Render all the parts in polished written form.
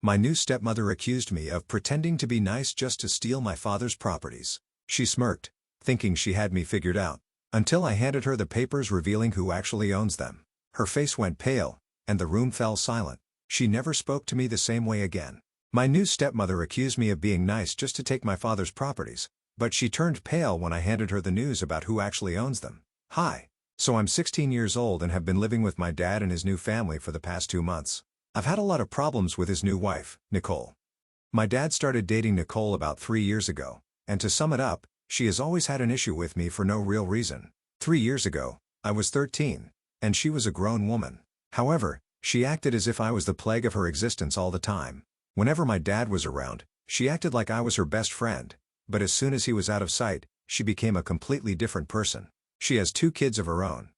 My new stepmother accused me of pretending to be nice just to steal my father's properties. She smirked, thinking she had me figured out, until I handed her the papers revealing who actually owns them. Her face went pale, and the room fell silent. She never spoke to me the same way again. My new stepmother accused me of being nice just to take my father's properties, but she turned pale when I handed her the news about who actually owns them. Hi. So I'm 16 years old and have been living with my dad and his new family for the past 2 months. I've had a lot of problems with his new wife, Nicole. My dad started dating Nicole about 3 years ago, and to sum it up, she has always had an issue with me for no real reason. 3 years ago, I was 13, and she was a grown woman. However, she acted as if I was the plague of her existence all the time. Whenever my dad was around, she acted like I was her best friend, but as soon as he was out of sight, she became a completely different person. She has 2 kids of her own.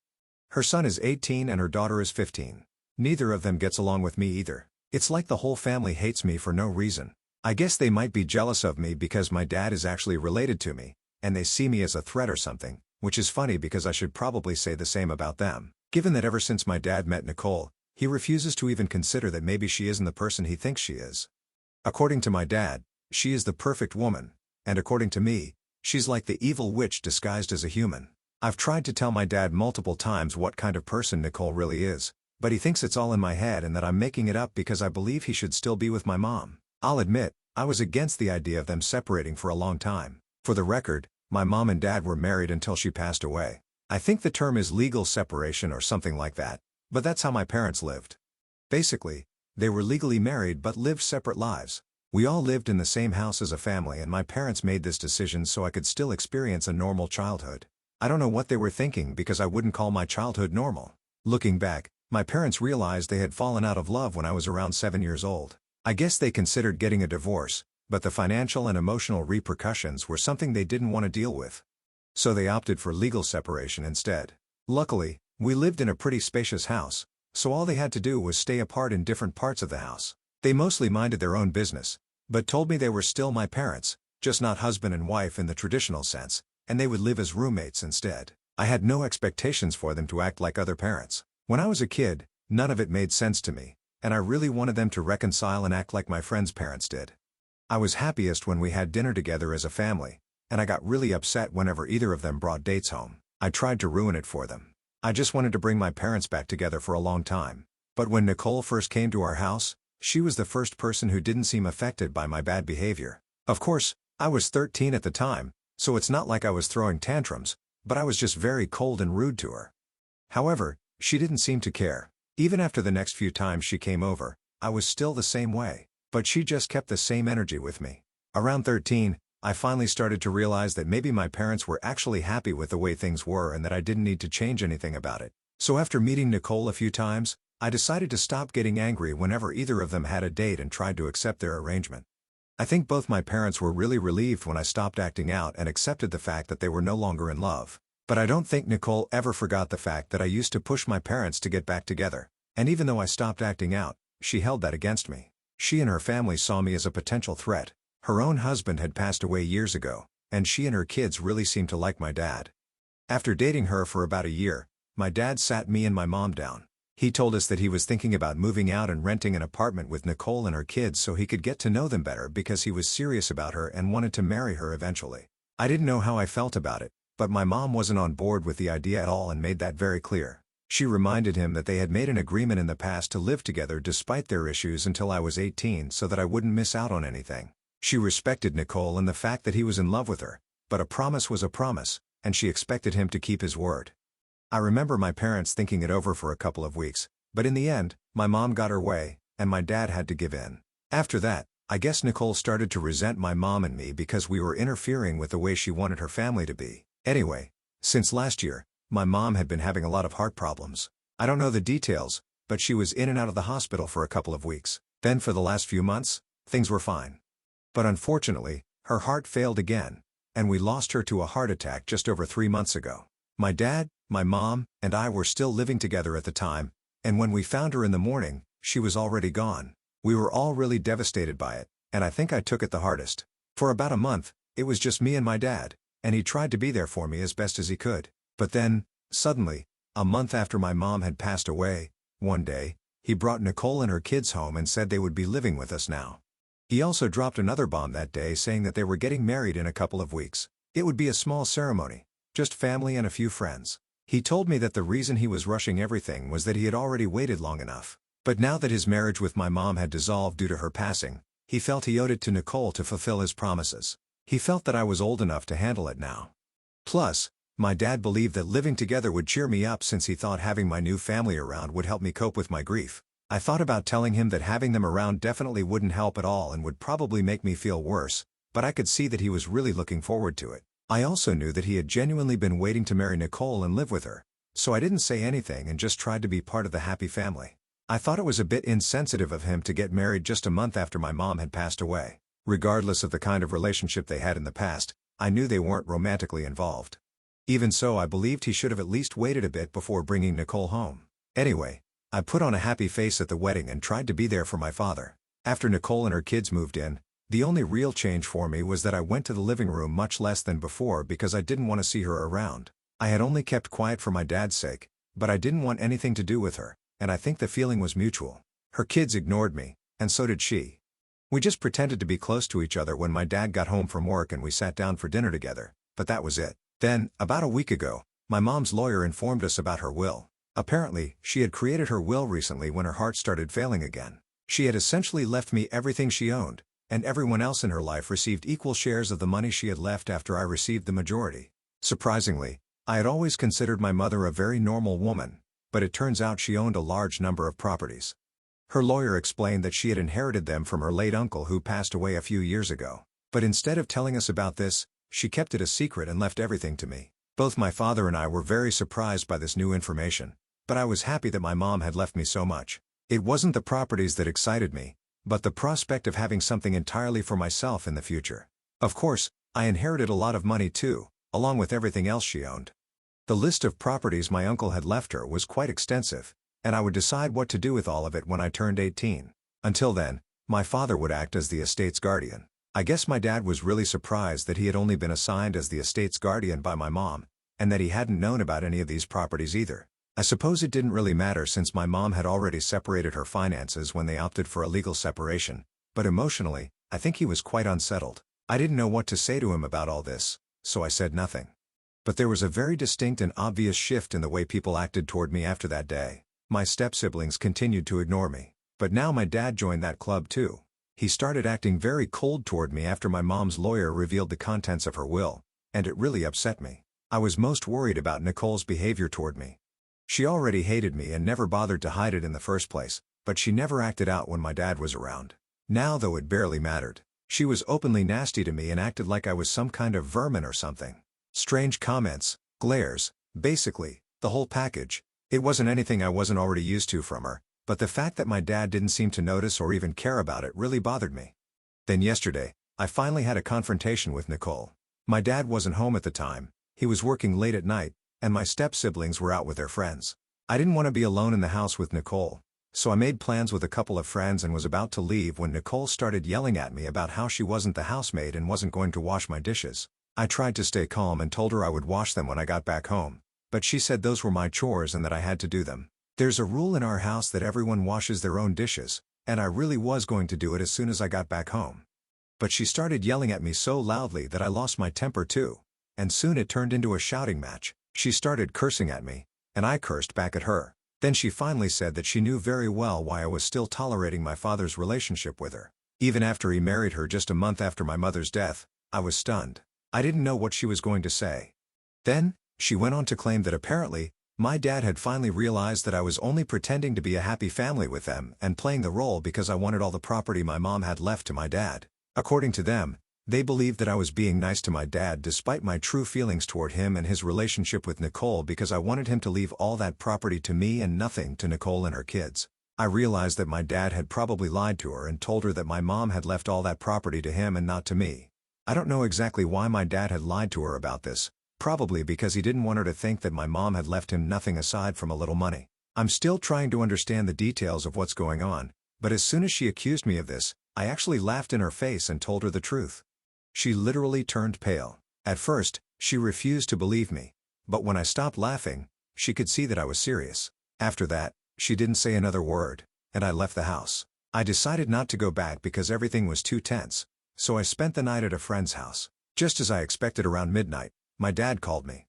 Her son is 18 and her daughter is 15. Neither of them gets along with me either. It's like the whole family hates me for no reason. I guess they might be jealous of me because my dad is actually related to me, and they see me as a threat or something, which is funny because I should probably say the same about them. Given that ever since my dad met Nicole, he refuses to even consider that maybe she isn't the person he thinks she is. According to my dad, she is the perfect woman, and according to me, she's like the evil witch disguised as a human. I've tried to tell my dad multiple times what kind of person Nicole really is, but he thinks it's all in my head and that I'm making it up because I believe he should still be with my mom. I'll admit, I was against the idea of them separating for a long time. For the record, my mom and dad were married until she passed away. I think the term is legal separation or something like that, but that's how my parents lived. Basically, they were legally married but lived separate lives. We all lived in the same house as a family and my parents made this decision so I could still experience a normal childhood. I don't know what they were thinking because I wouldn't call my childhood normal. Looking back, my parents realized they had fallen out of love when I was around 7 years old. I guess they considered getting a divorce, but the financial and emotional repercussions were something they didn't want to deal with. So they opted for legal separation instead. Luckily, we lived in a pretty spacious house, so all they had to do was stay apart in different parts of the house. They mostly minded their own business, but told me they were still my parents, just not husband and wife in the traditional sense, and they would live as roommates instead. I had no expectations for them to act like other parents. When I was a kid, none of it made sense to me, and I really wanted them to reconcile and act like my friends' parents did. I was happiest when we had dinner together as a family, and I got really upset whenever either of them brought dates home. I tried to ruin it for them. I just wanted to bring my parents back together for a long time. But when Nicole first came to our house, she was the first person who didn't seem affected by my bad behavior. Of course, I was 13 at the time, so it's not like I was throwing tantrums, but I was just very cold and rude to her. However, she didn't seem to care. Even after the next few times she came over, I was still the same way, but she just kept the same energy with me. Around 13, I finally started to realize that maybe my parents were actually happy with the way things were and that I didn't need to change anything about it. So after meeting Nicole a few times, I decided to stop getting angry whenever either of them had a date and tried to accept their arrangement. I think both my parents were really relieved when I stopped acting out and accepted the fact that they were no longer in love. But I don't think Nicole ever forgot the fact that I used to push my parents to get back together, and even though I stopped acting out, she held that against me. She and her family saw me as a potential threat. Her own husband had passed away years ago, and she and her kids really seemed to like my dad. After dating her for about a year, my dad sat me and my mom down. He told us that he was thinking about moving out and renting an apartment with Nicole and her kids so he could get to know them better because he was serious about her and wanted to marry her eventually. I didn't know how I felt about it, but my mom wasn't on board with the idea at all and made that very clear. She reminded him that they had made an agreement in the past to live together despite their issues until I was 18 so that I wouldn't miss out on anything. She respected Nicole and the fact that he was in love with her, but a promise was a promise, and she expected him to keep his word. I remember my parents thinking it over for a couple of weeks, but in the end, my mom got her way, and my dad had to give in. After that, I guess Nicole started to resent my mom and me because we were interfering with the way she wanted her family to be. Anyway, since last year, my mom had been having a lot of heart problems. I don't know the details, but she was in and out of the hospital for a couple of weeks. Then for the last few months, things were fine. But unfortunately, her heart failed again, and we lost her to a heart attack just over 3 months ago. My dad, my mom, and I were still living together at the time, and when we found her in the morning, she was already gone. We were all really devastated by it, and I think I took it the hardest. For about a month, it was just me and my dad, and he tried to be there for me as best as he could. But then, suddenly, a month after my mom had passed away, one day, he He brought Nicole and her kids home and said they would be living with us now. He also dropped another bomb that day saying that they were getting married in a couple of weeks. It would be a small ceremony, just family and a few friends. He told me that the reason he was rushing everything was that he had already waited long enough. But now that his marriage with my mom had dissolved due to her passing, he felt he owed it to Nicole to fulfill his promises. He felt that I was old enough to handle it now. Plus, my dad believed that living together would cheer me up since he thought having my new family around would help me cope with my grief. I thought about telling him that having them around definitely wouldn't help at all and would probably make me feel worse, but I could see that he was really looking forward to it. I also knew that he had genuinely been waiting to marry Nicole and live with her, so I didn't say anything and just tried to be part of the happy family. I thought it was a bit insensitive of him to get married just a month after my mom had passed away. Regardless of the kind of relationship they had in the past, I knew they weren't romantically involved. Even so, I believed he should have at least waited a bit before bringing Nicole home. Anyway, I put on a happy face at the wedding and tried to be there for my father. After Nicole and her kids moved in, the only real change for me was that I went to the living room much less than before because I didn't want to see her around. I had only kept quiet for my dad's sake, but I didn't want anything to do with her, and I think the feeling was mutual. Her kids ignored me, and so did she. We just pretended to be close to each other when my dad got home from work and we sat down for dinner together, but that was it. Then, about a week ago, my mom's lawyer informed us about her will. Apparently, she had created her will recently when her heart started failing again. She had essentially left me everything she owned, and everyone else in her life received equal shares of the money she had left after I received the majority. Surprisingly, I had always considered my mother a very normal woman, but it turns out she owned a large number of properties. Her lawyer explained that she had inherited them from her late uncle who passed away a few years ago. But instead of telling us about this, she kept it a secret and left everything to me. Both my father and I were very surprised by this new information, but I was happy that my mom had left me so much. It wasn't the properties that excited me, but the prospect of having something entirely for myself in the future. Of course, I inherited a lot of money too, along with everything else she owned. The list of properties my uncle had left her was quite extensive, and I would decide what to do with all of it when I turned 18. Until then, my father would act as the estate's guardian. I guess my dad was really surprised that he had only been assigned as the estate's guardian by my mom, and that he hadn't known about any of these properties either. I suppose it didn't really matter since my mom had already separated her finances when they opted for a legal separation, but emotionally, I think he was quite unsettled. I didn't know what to say to him about all this, so I said nothing. But there was a very distinct and obvious shift in the way people acted toward me after that day. My step-siblings continued to ignore me, but now my dad joined that club too. He started acting very cold toward me after my mom's lawyer revealed the contents of her will, and it really upset me. I was most worried about Nicole's behavior toward me. She already hated me and never bothered to hide it in the first place, but she never acted out when my dad was around. Now, though, it barely mattered. She was openly nasty to me and acted like I was some kind of vermin or something. Strange comments, glares, basically, the whole package. It wasn't anything I wasn't already used to from her, but the fact that my dad didn't seem to notice or even care about it really bothered me. Then yesterday, I finally had a confrontation with Nicole. My dad wasn't home at the time, he was working late at night, and my step-siblings were out with their friends. I didn't want to be alone in the house with Nicole, so I made plans with a couple of friends and was about to leave when Nicole started yelling at me about how she wasn't the housemaid and wasn't going to wash my dishes. I tried to stay calm and told her I would wash them when I got back home, but she said those were my chores and that I had to do them. There's a rule in our house that everyone washes their own dishes, and I really was going to do it as soon as I got back home. But she started yelling at me so loudly that I lost my temper too, and soon it turned into a shouting match. She started cursing at me, and I cursed back at her. Then she finally said that she knew very well why I was still tolerating my father's relationship with her. Even after he married her just a month after my mother's death, I was stunned. I didn't know what she was going to say. Then, she went on to claim that apparently, my dad had finally realized that I was only pretending to be a happy family with them and playing the role because I wanted all the property my mom had left to my dad. According to them, they believed that I was being nice to my dad despite my true feelings toward him and his relationship with Nicole because I wanted him to leave all that property to me and nothing to Nicole and her kids. I realized that my dad had probably lied to her and told her that my mom had left all that property to him and not to me. I don't know exactly why my dad had lied to her about this, probably because he didn't want her to think that my mom had left him nothing aside from a little money. I'm still trying to understand the details of what's going on, but as soon as she accused me of this, I actually laughed in her face and told her the truth. She literally turned pale. At first, she refused to believe me, but when I stopped laughing, she could see that I was serious. After that, she didn't say another word. and I left the house. I decided not to go back because everything was too tense, so I spent the night at a friend's house. Just as I expected around midnight, my dad called me.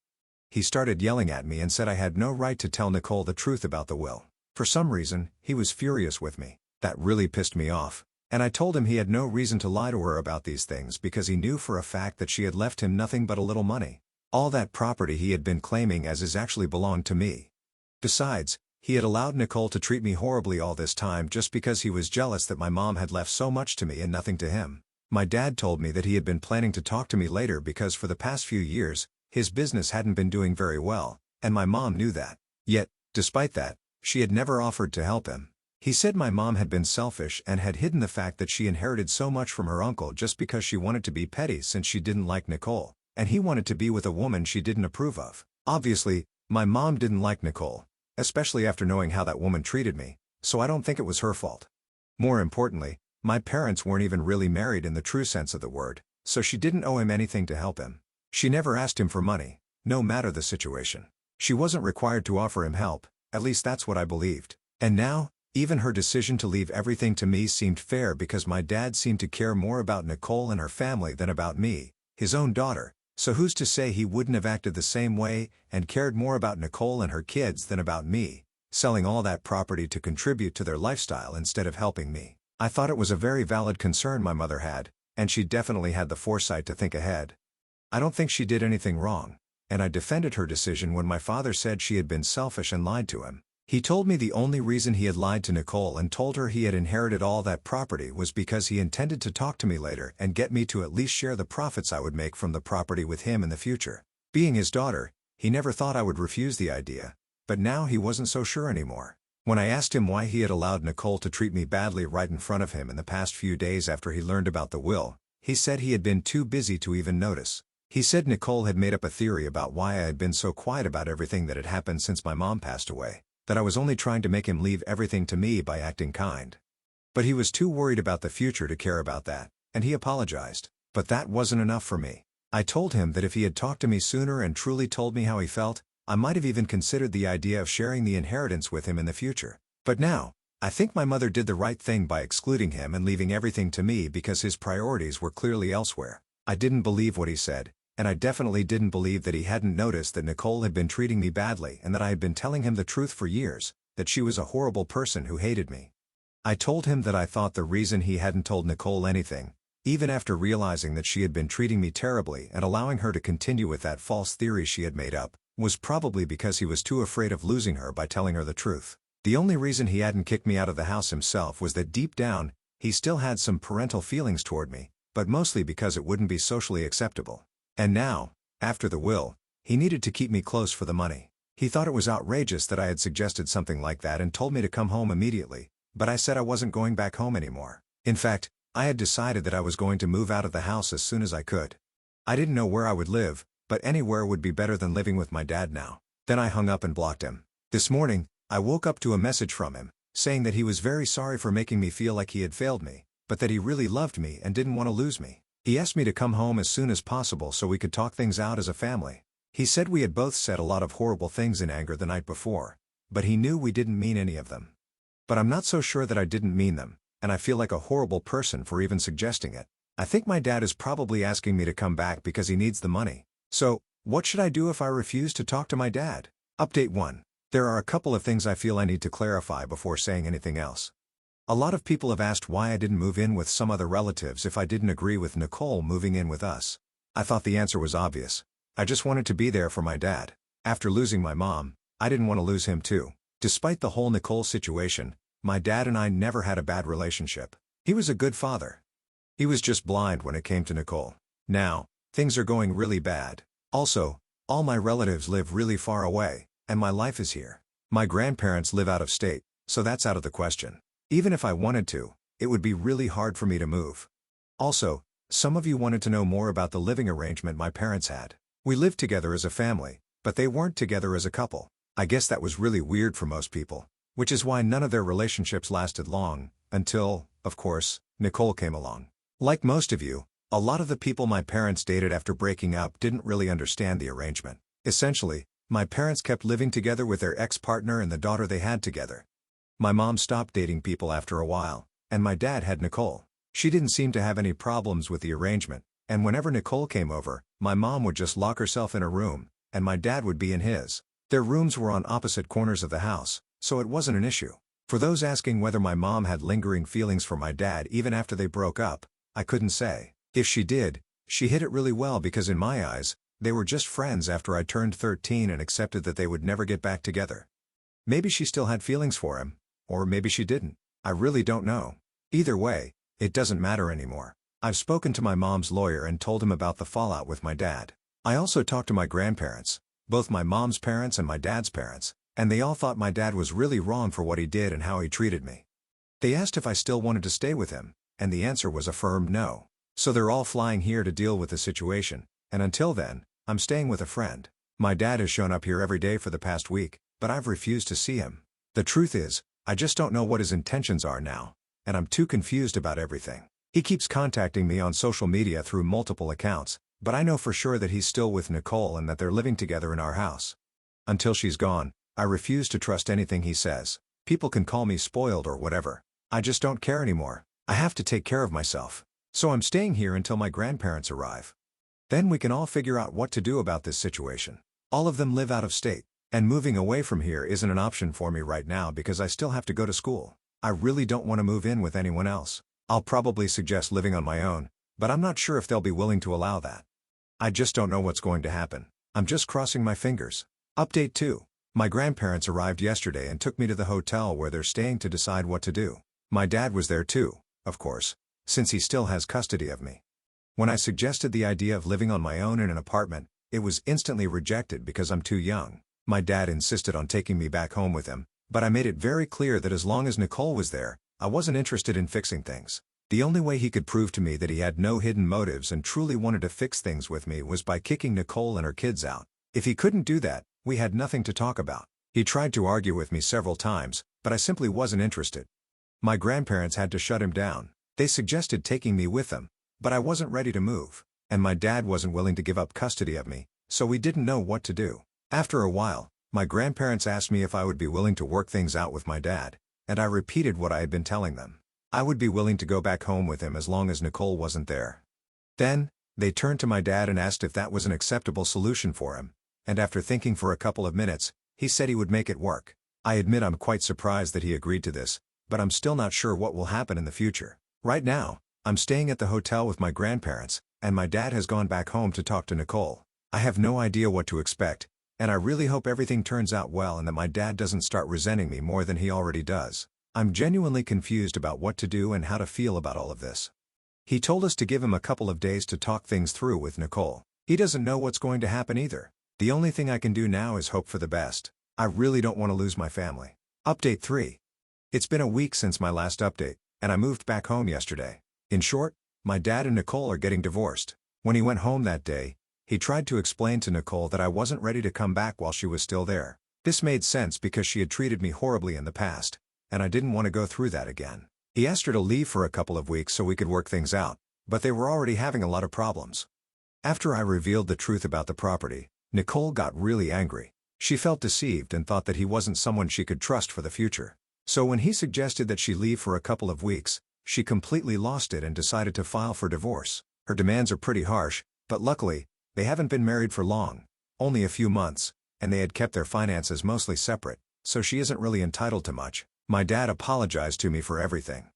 He started yelling at me and said I had no right to tell Nicole the truth about the will. For some reason, he was furious with me. That really pissed me off, and I told him he had no reason to lie to her about these things because he knew for a fact that she had left him nothing but a little money. All that property he had been claiming as his actually belonged to me. Besides, he had allowed Nicole to treat me horribly all this time just because he was jealous that my mom had left so much to me and nothing to him. My dad told me that he had been planning to talk to me later because for the past few years, his business hadn't been doing very well, and my mom knew that. Yet, despite that, she had never offered to help him. He said my mom had been selfish and had hidden the fact that she inherited so much from her uncle just because she wanted to be petty since she didn't like Nicole, and he wanted to be with a woman she didn't approve of. Obviously, my mom didn't like Nicole, especially after knowing how that woman treated me, so I don't think it was her fault. More importantly, my parents weren't even really married in the true sense of the word, so she didn't owe him anything to help him. She never asked him for money, no matter the situation. She wasn't required to offer him help, at least that's what I believed. And now, even her decision to leave everything to me seemed fair because my dad seemed to care more about Nicole and her family than about me, his own daughter, so who's to say he wouldn't have acted the same way and cared more about Nicole and her kids than about me, selling all that property to contribute to their lifestyle instead of helping me. I thought it was a very valid concern my mother had, and she definitely had the foresight to think ahead. I don't think she did anything wrong, and I defended her decision when my father said she had been selfish and lied to him. He told me the only reason he had lied to Nicole and told her he had inherited all that property was because he intended to talk to me later and get me to at least share the profits I would make from the property with him in the future. Being his daughter, he never thought I would refuse the idea, but now he wasn't so sure anymore. When I asked him why he had allowed Nicole to treat me badly right in front of him in the past few days after he learned about the will, he said he had been too busy to even notice. He said Nicole had made up a theory about why I had been so quiet about everything that had happened since my mom passed away, that I was only trying to make him leave everything to me by acting kind. But he was too worried about the future to care about that, and he apologized. But that wasn't enough for me. I told him that if he had talked to me sooner and truly told me how he felt, I might have even considered the idea of sharing the inheritance with him in the future. But now, I think my mother did the right thing by excluding him and leaving everything to me because his priorities were clearly elsewhere. I didn't believe what he said, and I definitely didn't believe that he hadn't noticed that Nicole had been treating me badly and that I had been telling him the truth for years, that she was a horrible person who hated me. I told him that I thought the reason he hadn't told Nicole anything, even after realizing that she had been treating me terribly and allowing her to continue with that false theory she had made up, was probably because he was too afraid of losing her by telling her the truth. The only reason he hadn't kicked me out of the house himself was that deep down, he still had some parental feelings toward me, but mostly because it wouldn't be socially acceptable. And now, after the will, he needed to keep me close for the money. He thought it was outrageous that I had suggested something like that and told me to come home immediately, but I said I wasn't going back home anymore. In fact, I had decided that I was going to move out of the house as soon as I could. I didn't know where I would live, but anywhere would be better than living with my dad now. Then I hung up and blocked him. This morning, I woke up to a message from him, saying that he was very sorry for making me feel like he had failed me, but that he really loved me and didn't want to lose me. He asked me to come home as soon as possible so we could talk things out as a family. He said we had both said a lot of horrible things in anger the night before, but he knew we didn't mean any of them. But I'm not so sure that I didn't mean them, and I feel like a horrible person for even suggesting it. I think my dad is probably asking me to come back because he needs the money. So, what should I do if I refuse to talk to my dad? Update 1. There are a couple of things I feel I need to clarify before saying anything else. A lot of people have asked why I didn't move in with some other relatives if I didn't agree with Nicole moving in with us. I thought the answer was obvious. I just wanted to be there for my dad. After losing my mom, I didn't want to lose him too. Despite the whole Nicole situation, my dad and I never had a bad relationship. He was a good father. He was just blind when it came to Nicole. Now, things are going really bad. Also, all my relatives live really far away, and my life is here. My grandparents live out of state, so that's out of the question. Even if I wanted to, it would be really hard for me to move. Also, some of you wanted to know more about the living arrangement my parents had. We lived together as a family, but they weren't together as a couple. I guess that was really weird for most people, which is why none of their relationships lasted long, until, of course, Nicole came along. Like most of you, a lot of the people my parents dated after breaking up didn't really understand the arrangement. Essentially, my parents kept living together with their ex-partner and the daughter they had together. My mom stopped dating people after a while, and my dad had Nicole. She didn't seem to have any problems with the arrangement, and whenever Nicole came over, my mom would just lock herself in her room, and my dad would be in his. Their rooms were on opposite corners of the house, so it wasn't an issue. For those asking whether my mom had lingering feelings for my dad even after they broke up, I couldn't say. If she did, she hid it really well because in my eyes, they were just friends after I turned 13 and accepted that they would never get back together. Maybe she still had feelings for him, or maybe she didn't. I really don't know. Either way, it doesn't matter anymore. I've spoken to my mom's lawyer and told him about the fallout with my dad. I also talked to my grandparents, both my mom's parents and my dad's parents, and they all thought my dad was really wrong for what he did and how he treated me. They asked if I still wanted to stay with him, and the answer was a firm no. So they're all flying here to deal with the situation, and until then, I'm staying with a friend. My dad has shown up here every day for the past week, but I've refused to see him. The truth is, I just don't know what his intentions are now, and I'm too confused about everything. He keeps contacting me on social media through multiple accounts, but I know for sure that he's still with Nicole and that they're living together in our house. Until she's gone, I refuse to trust anything he says. People can call me spoiled or whatever. I just don't care anymore. I have to take care of myself. So I'm staying here until my grandparents arrive. Then we can all figure out what to do about this situation. All of them live out of state, and moving away from here isn't an option for me right now because I still have to go to school. I really don't want to move in with anyone else. I'll probably suggest living on my own, but I'm not sure if they'll be willing to allow that. I just don't know what's going to happen. I'm just crossing my fingers. Update 2. My grandparents arrived yesterday and took me to the hotel where they're staying to decide what to do. My dad was there too, of course, since he still has custody of me. When I suggested the idea of living on my own in an apartment, it was instantly rejected because I'm too young. My dad insisted on taking me back home with him, but I made it very clear that as long as Nicole was there, I wasn't interested in fixing things. The only way he could prove to me that he had no hidden motives and truly wanted to fix things with me was by kicking Nicole and her kids out. If he couldn't do that, we had nothing to talk about. He tried to argue with me several times, but I simply wasn't interested. My grandparents had to shut him down. They suggested taking me with them, but I wasn't ready to move, and my dad wasn't willing to give up custody of me, so we didn't know what to do. After a while, my grandparents asked me if I would be willing to work things out with my dad, and I repeated what I had been telling them. I would be willing to go back home with him as long as Nicole wasn't there. Then, they turned to my dad and asked if that was an acceptable solution for him, and after thinking for a couple of minutes, he said he would make it work. I admit I'm quite surprised that he agreed to this, but I'm still not sure what will happen in the future. Right now, I'm staying at the hotel with my grandparents, and my dad has gone back home to talk to Nicole. I have no idea what to expect, and I really hope everything turns out well and that my dad doesn't start resenting me more than he already does. I'm genuinely confused about what to do and how to feel about all of this. He told us to give him a couple of days to talk things through with Nicole. He doesn't know what's going to happen either. The only thing I can do now is hope for the best. I really don't want to lose my family. Update 3. It's been a week since my last update, and I moved back home yesterday. In short, my dad and Nicole are getting divorced. When he went home that day, he tried to explain to Nicole that I wasn't ready to come back while she was still there. This made sense because she had treated me horribly in the past, and I didn't want to go through that again. He asked her to leave for a couple of weeks so we could work things out, but they were already having a lot of problems. After I revealed the truth about the property, Nicole got really angry. She felt deceived and thought that he wasn't someone she could trust for the future. So when he suggested that she leave for a couple of weeks, she completely lost it and decided to file for divorce. Her demands are pretty harsh, but luckily, they haven't been married for long, only a few months, and they had kept their finances mostly separate, so she isn't really entitled to much. My dad apologized to me for everything.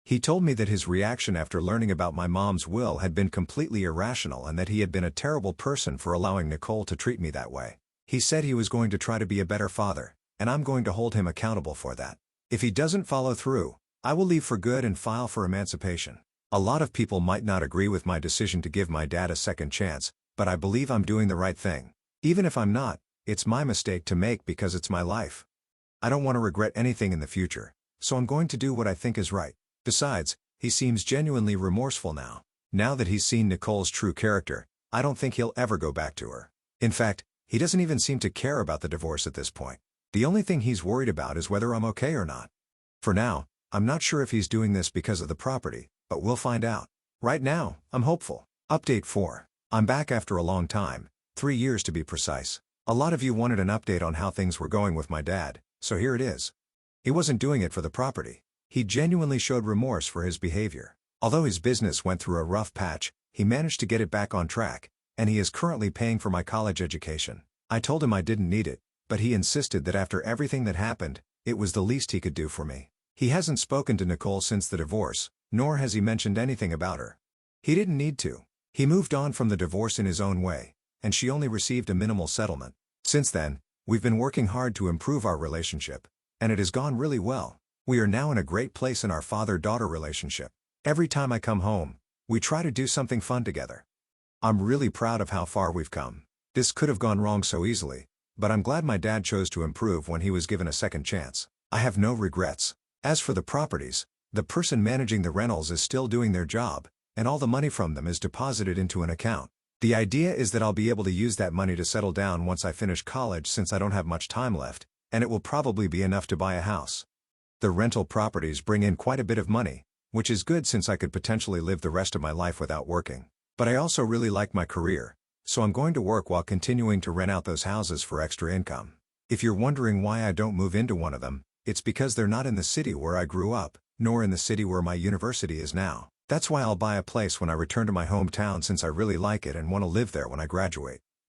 He told me that his reaction after learning about my mom's will had been completely irrational and that he had been a terrible person for allowing Nicole to treat me that way. He said he was going to try to be a better father, and I'm going to hold him accountable for that. If he doesn't follow through, I will leave for good and file for emancipation. A lot of people might not agree with my decision to give my dad a second chance, but I believe I'm doing the right thing. Even if I'm not, it's my mistake to make because it's my life. I don't want to regret anything in the future, so I'm going to do what I think is right. Besides, he seems genuinely remorseful now. Now that he's seen Nicole's true character, I don't think he'll ever go back to her. In fact, he doesn't even seem to care about the divorce at this point. The only thing he's worried about is whether I'm okay or not. For now, I'm not sure if he's doing this because of the property, but we'll find out. Right now, I'm hopeful. Update 4. I'm back after a long time, 3 years to be precise. A lot of you wanted an update on how things were going with my dad, so here it is. He wasn't doing it for the property. He genuinely showed remorse for his behavior. Although his business went through a rough patch, he managed to get it back on track, and he is currently paying for my college education. I told him I didn't need it, but he insisted that after everything that happened, it was the least he could do for me. He hasn't spoken to Nicole since the divorce, nor has he mentioned anything about her. He didn't need to. He moved on from the divorce in his own way, and she only received a minimal settlement. Since then, we've been working hard to improve our relationship, and it has gone really well. We are now in a great place in our father-daughter relationship. Every time I come home, we try to do something fun together. I'm really proud of how far we've come. This could have gone wrong so easily, but I'm glad my dad chose to improve when he was given a second chance. I have no regrets. As for the properties, the person managing the rentals is still doing their job, and all the money from them is deposited into an account. The idea is that I'll be able to use that money to settle down once I finish college since I don't have much time left, and it will probably be enough to buy a house. The rental properties bring in quite a bit of money, which is good since I could potentially live the rest of my life without working. But I also really like my career, so I'm going to work while continuing to rent out those houses for extra income. If you're wondering why I don't move into one of them, it's because they're not in the city where I grew up, nor in the city where my university is now. That's why I'll buy a place when I return to my hometown since I really like it and want to live there when I graduate.